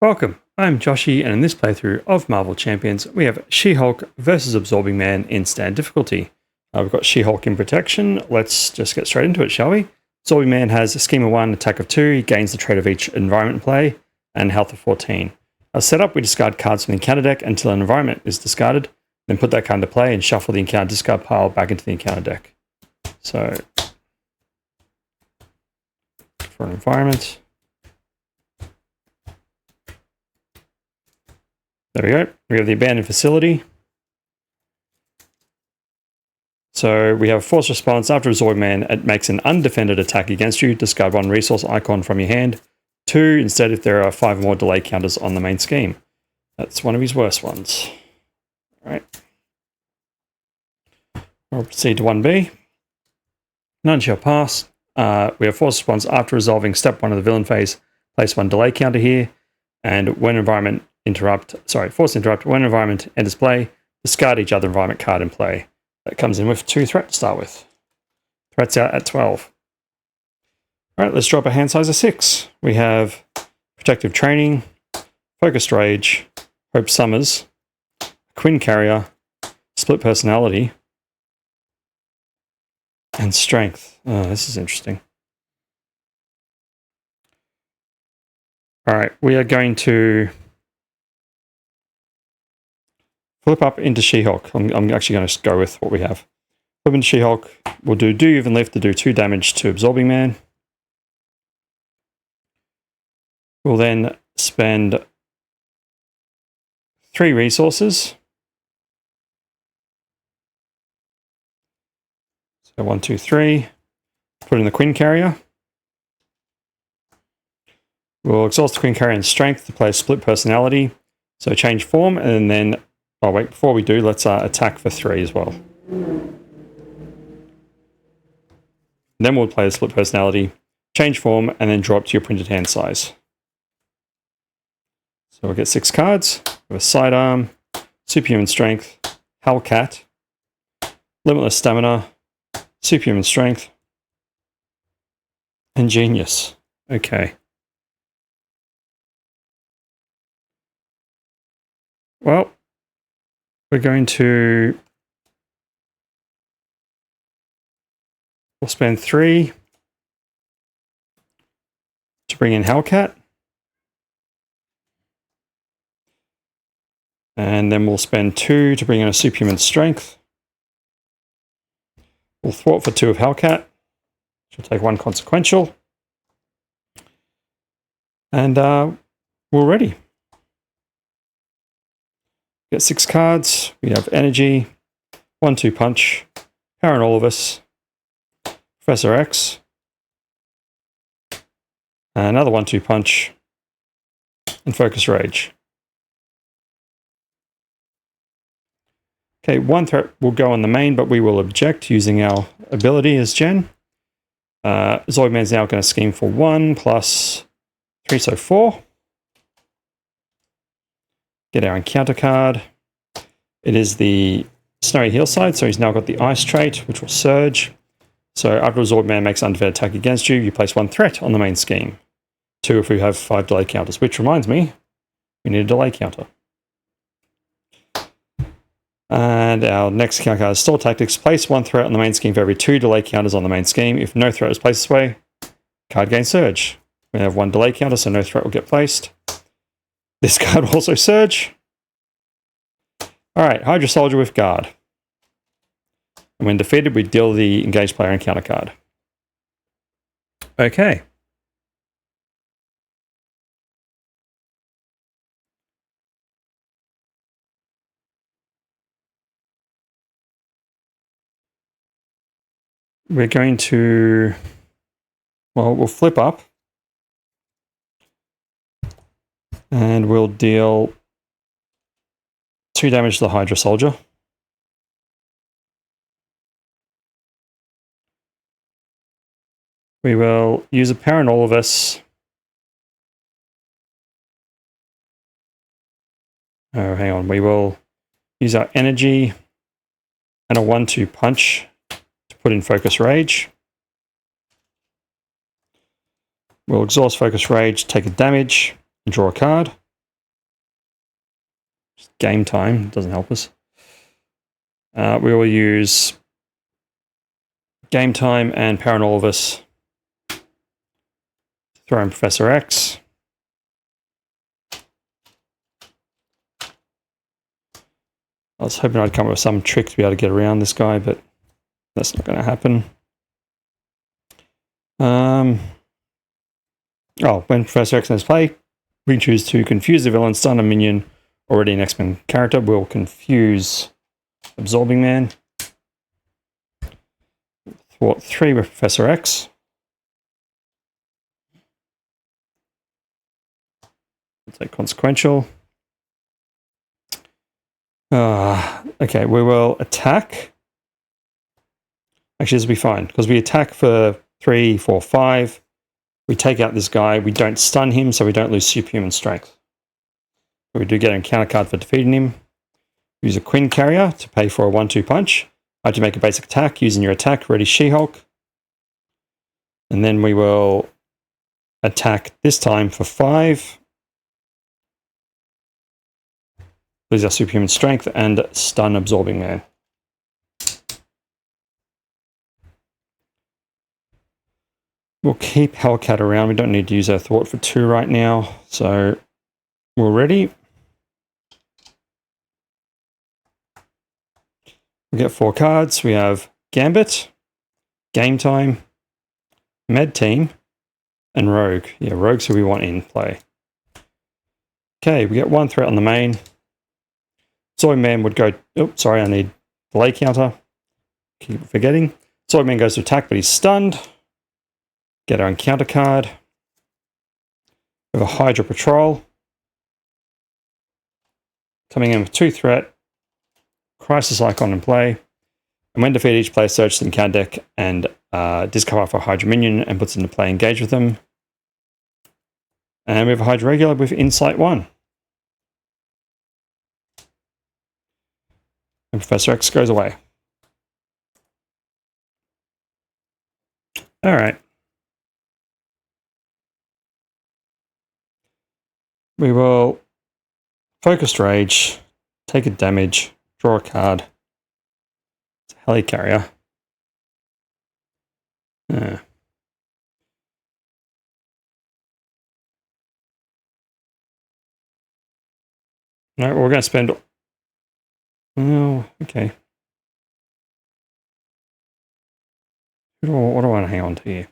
Welcome, I'm Joshy, and in this playthrough of Marvel Champions, we have She-Hulk versus Absorbing Man in Stand difficulty. We've got She-Hulk in protection. Let's just get straight into it, shall we? Absorbing Man has a scheme of 1, attack of 2, he gains the trait of each environment in play, and health of 14. As set up, we discard cards from the encounter deck until an environment is discarded, then put that card into play and shuffle the encounter discard pile back into the encounter deck. So, for an environment. There we go. We have the abandoned facility. So we have force response. After Absorbing Man, it makes an undefended attack against you. Discard 1 resource icon from your hand. 2 instead if there are 5 or more delay counters on the main scheme. That's one of his worst ones. Alright. We'll proceed to 1B. None shall pass. We have force response. After resolving step 1 of the villain phase, place 1 delay counter here. And when force interrupt, when environment enters play, discard each other environment card in play. That comes in with 2 threat to start with. Threats out at 12. Alright, let's drop a hand size of 6. We have Protective Training, Focused Rage, Hope Summers, Quinn Carrier, Split Personality, and Strength. Oh, this is interesting. Alright, we are going to flip up into She-Hulk. I'm actually going to go with what we have. Flip into She-Hulk. We'll do Even Lift to do 2 damage to Absorbing Man. We'll then spend 3 resources. So 1, 2, 3. Put in the Quinn Carrier. We'll exhaust the Quinn Carrier in Strength to play a Split Personality. So change form, and then, oh wait, before we do, let's attack for 3 as well. And then we'll play a Split Personality, change form, and then drop to your printed hand size. So we'll get 6 cards. We have a Sidearm, Superhuman Strength, Hellcat, Limitless Stamina, Superhuman Strength, and Genius. Okay. Well, we're going to... We'll spend 3 to bring in Hellcat. And then we'll spend 2 to bring in a Superhuman Strength. We'll thwart for 2 of Hellcat. She'll take 1 consequential. And we're ready. Get 6 cards. We have Energy, 1-2 Punch, Power in All of Us, Professor X, another 1-2 Punch, and Focus Rage. Okay, 1 threat will go on the main, but we will object using our ability as Gen. Zoidman's now going to scheme for 1 plus 3, so 4. Get our encounter card. It is the Snowy Hillside, so he's now got the Ice trait, which will surge. So after Zoidman makes an undefended attack against you, you place 1 threat on the main scheme. 2 if we have 5 delay counters, which reminds me, we need a delay counter. And our next counter card is Store Tactics. Place 1 threat on the main scheme for every 2 delay counters on the main scheme. If no threat is placed this way, card gains surge. We have 1 delay counter, so no threat will get placed. This card will also surge. Alright, Hydra Soldier with Guard. And when defeated, we deal the engaged player encounter card. Okay. We're going to... Well, we'll flip up. And we'll deal 2 damage to the Hydra Soldier. We will use a Power in All of Us. Oh, hang on. We will use our Energy and a 1-2 Punch to put in Focus Rage. We'll exhaust Focus Rage, take a damage, and draw a card. Game time doesn't help us. We will use game time and Paranorvis. Throw in Professor X. I was hoping I'd come up with some trick to be able to get around this guy, but that's not going to happen. When Professor X has play, we choose to confuse the villain, stun a minion, already an X-Men character. We'll confuse Absorbing Man. Thwart 3 with Professor X. We'll take Consequential. Okay, we will attack. Actually, this will be fine, because we attack for 3, 4, 5. We take out this guy. We don't stun him, so we don't lose superhuman strength. But we do get a encounter card for defeating him. Use a Quinn Carrier to pay for a 1-2 punch. I have to make a basic attack using your attack. Ready, She-Hulk. And then we will attack this time for 5. Lose our superhuman strength and stun Absorbing Man. We'll keep Hellcat around. We don't need to use our Thwart for 2 right now. So we're ready. We get 4 cards. We have Gambit, Game Time, Med Team, and Rogue. Yeah, Rogue's who we want in play. Okay, we get 1 threat on the main. Soy Man would go... Oops, sorry, I need delay counter. Keep forgetting. Soy Man goes to attack, but he's stunned. Get our encounter card. We have a Hydra Patrol. Coming in with 2 threat. Crisis Icon in play. And when defeated, each player searches the encounter deck and discard off a Hydra minion and puts it into play, engage with them. And we have a Hydra Regular with Insight 1. And Professor X goes away. Alright. We will Focused Rage, take a damage, draw a card. It's a Helicarrier. Yeah. No, we're going to spend... Oh, okay. What do I want to hang on to here?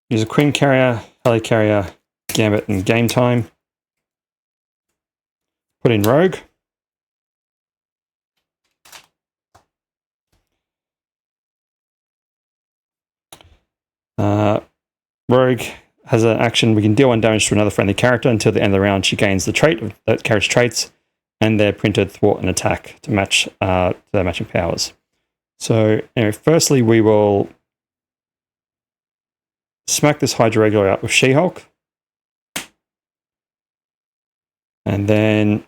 Use a Queen Carrier, Helicarrier, Gambit, and Game Time. Put in Rogue. Rogue has an action. We can deal 1 damage to another friendly character until the end of the round. She gains the trait of that character's traits and their printed thwart and attack to match their matching powers. So anyway, firstly we will smack this Hydra Regular out with She-Hulk. And then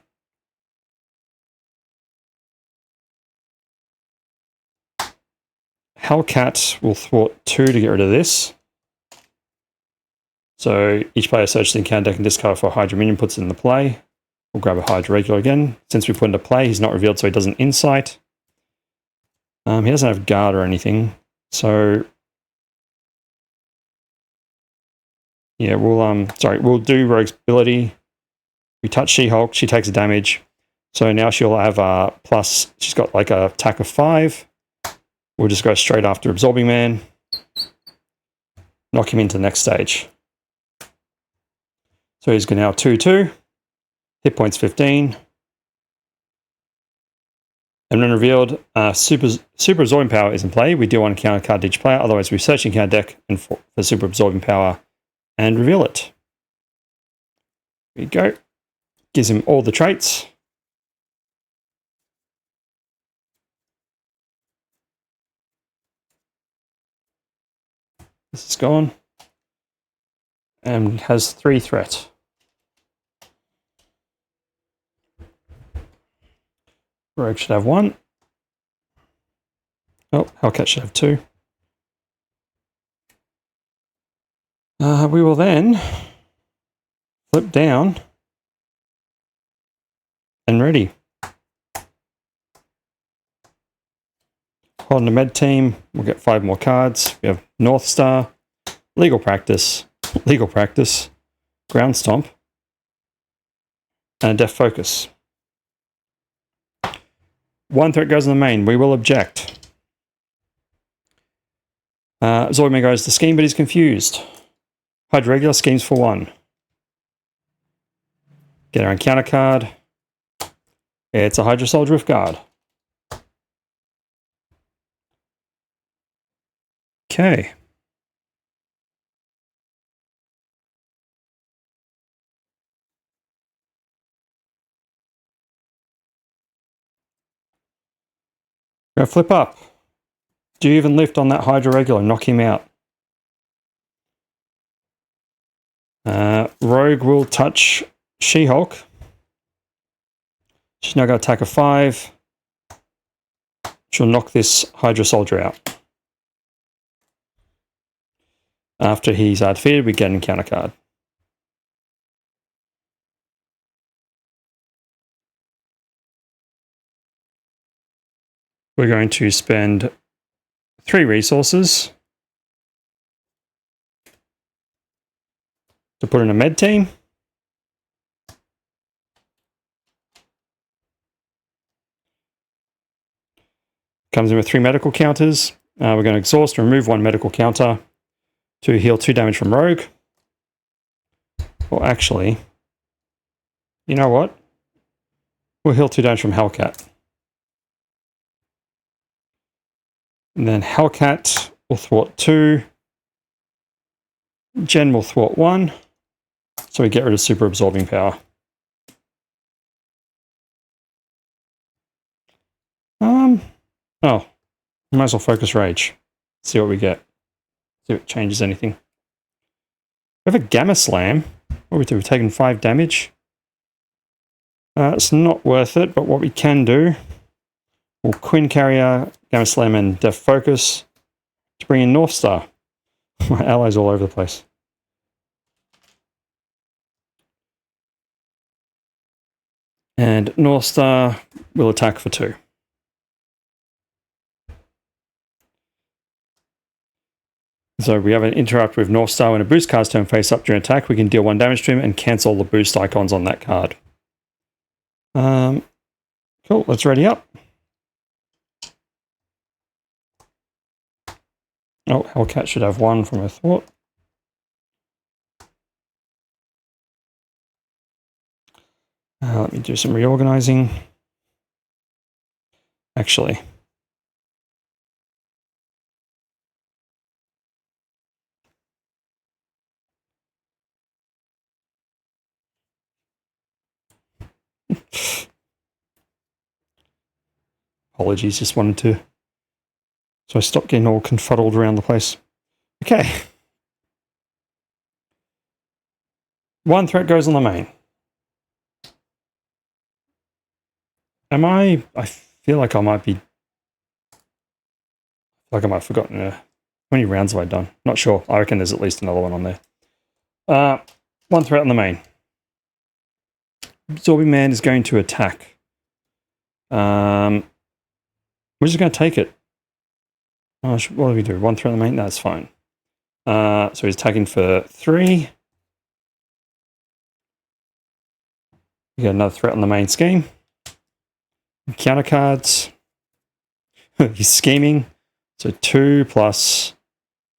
Hellcat will thwart 2 to get rid of this. So each player searches the encounter deck and discard for a Hydra minion, puts it into play. We'll grab a Hydra Regular again. Since we put into play, he's not revealed, so he doesn't insight. He doesn't have guard or anything. So yeah, we'll do Rogue's ability. We touch She-Hulk, she takes a damage. So now she'll have plus, she's got like a attack of 5. We'll just go straight after Absorbing Man. Knock him into the next stage. So he's now 2-2. Hit points 15. And when revealed, Super Absorbing Power is in play. We deal 1 encounter card to each player. Otherwise, we search encounter deck and for Super Absorbing Power and reveal it. There you go. Gives him all the traits. This is gone. And has 3 threat. Rogue should have 1. Oh, Hellcat should have 2. We will then flip down and ready. On the med team, we'll get 5 more cards. We have North Star, Legal Practice, Ground Stomp, and a Deaf Focus. 1 threat goes in the main. We will object. Zoidman goes to scheme, but he's confused. Hydra regular schemes for 1. Get our encounter card. It's a Hydra Soldier with Guard. Okay. Go flip up. Do you even lift on that Hydra regular and knock him out? Rogue will touch She-Hulk. She's now going to attack a 5. She'll knock this Hydra Soldier out. After he's defeated, we get an encounter card. We're going to spend 3 resources to put in a med team. Comes in with 3 medical counters. We're going to exhaust and remove 1 medical counter to heal 2 damage from Rogue. Or actually, you know what? We'll heal 2 damage from Hellcat. And then Hellcat will thwart 2. Jen will thwart 1. So we get rid of super absorbing power. Oh, we might as well focus rage. See what we get. See if it changes anything. We have a Gamma Slam. What we do? We've taken 5 damage. It's not worth it, but what we can do, we'll Quinn Carrier, Gamma Slam, and Deaf Focus to bring in North Star. My allies all over the place. And North Star will attack for 2. So we have an interrupt with North Star. When a boost card's turn face up during attack, we can deal 1 damage to him and cancel the boost icons on that card. Cool, let's ready up. Oh, Hellcat should have 1 from her thwart. Let me do some reorganizing. Actually, apologies, just wanted to. So I stopped getting all confuddled around the place. Okay. 1 threat goes on the main. I feel like I might be. Like I might have forgotten. How many rounds have I done? Not sure. I reckon there's at least another one on there. 1 threat on the main. Absorbing Man is going to attack. We're just going to take it. What do we do? 1 threat on the main? That's fine. So he's attacking for 3. We get another threat on the main scheme. Counter cards. He's scheming. So 2 plus.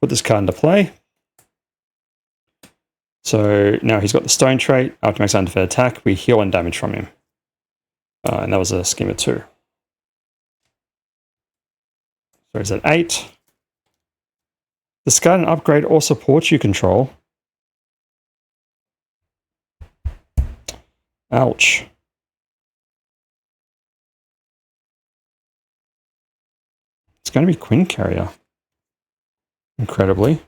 Put this card into play. So now he's got the stone trait. After makes undefeated attack, we heal 1 damage from him. And that was a scheme of 2. So is that 8? Discard an upgrade or support you control. Ouch. It's going to be Quinn Carrier. Incredibly.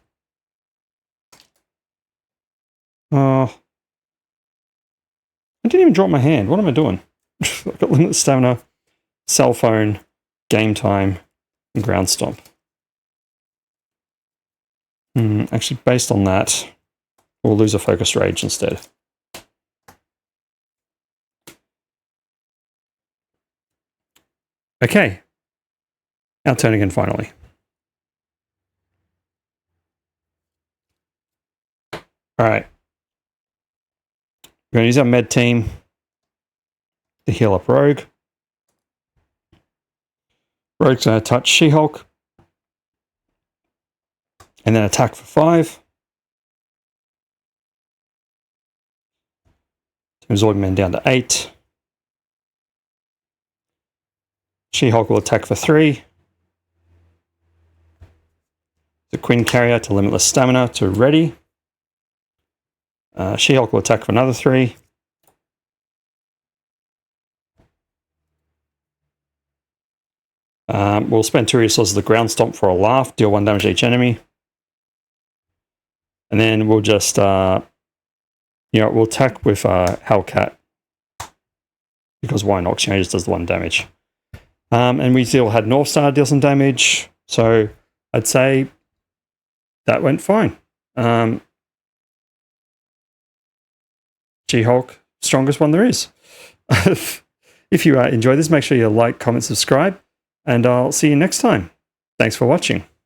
I didn't even drop my hand. What am I doing? I've got limited stamina, cell phone, game time, and ground stomp. Actually, based on that, we'll lose a focus rage instead. Okay. Our turn again, finally. All right. We're going to use our med team to heal up Rogue. Rogue's going to touch She-Hulk. And then attack for 5. Zoidman down to 8. She-Hulk will attack for 3. The Quinn Carrier to Limitless Stamina to ready. She-Hulk will attack for another 3. We'll spend 2 resources of the Ground Stomp for a laugh, deal 1 damage to each enemy. And then we'll just, we'll attack with Hellcat. Because why not? Changes does 1 damage. And we still had North Star deal some damage. So I'd say that went fine. She-Hulk, strongest one there is. If you enjoy this, make sure you like, comment, subscribe, and I'll see you next time. Thanks for watching.